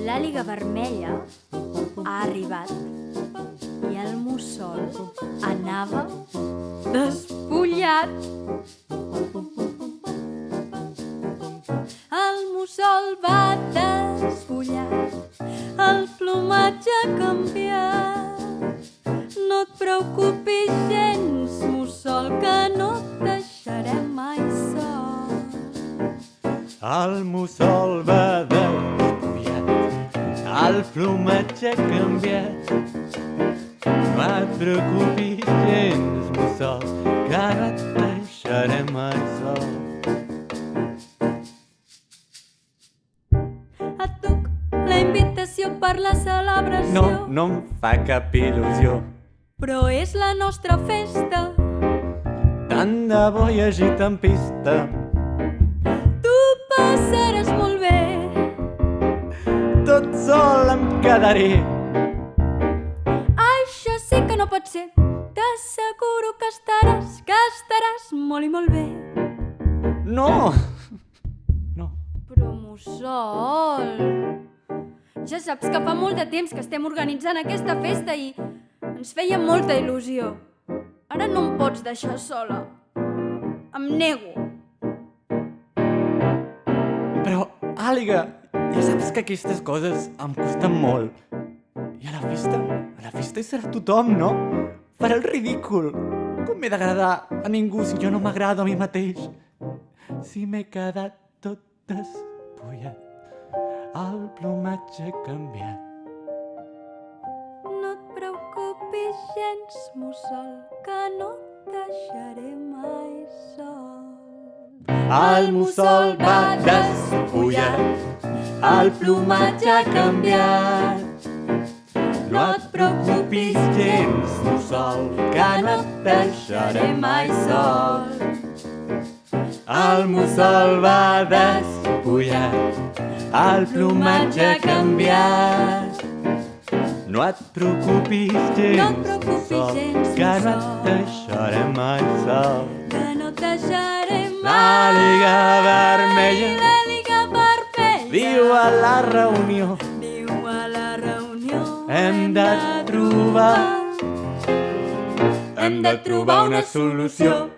L'àliga vermella ha arribat i el mussol anava despullat. El mussol va despullat, el plomatge ha canviat. No et preocupis gens, mussol, que no et deixarem mai sol. El mussol va el plomatge ha canviat. No et preocupis gens, mussol, que no et deixarem mai sol. Et duc la invitació per la celebració. No em fa cap il·lusió. Però és la nostra festa. Tant de bo hi hagi tempesta. Tu passaràs molt bé. Tot sol em quedaré. Això sí que no pot ser. T'asseguro que estaràs molt i molt bé. No. Però mussol, ja saps que fa molt de temps que estem organitzant aquesta festa i ens feia molta il·lusió. Ara no em pots deixar sola. Em nego. Però, àliga, ja saps que aquestes coses em costen molt. I a la festa hi serà tothom, no? Farà el ridícul. Com m'he d'agradar a ningú si jo no m'agrado a mi mateix? Si m'he quedat tot despullat, el plomatge ha canviat. No et preocupis gens, mussol, que no et deixaré mai sol. El mussol va despullat, el plomatge ha canviat. No et preocupis gens, mussol, que no et deixaré mai sol. El mussol va despullat, el plomatge ha canviat. No et preocupis gens, mussol, que no et deixaré mai sol. Que no et deixaré mai. L'àliga vermella L'àliga vermella diu a la reunió. Hem de trobar una solució.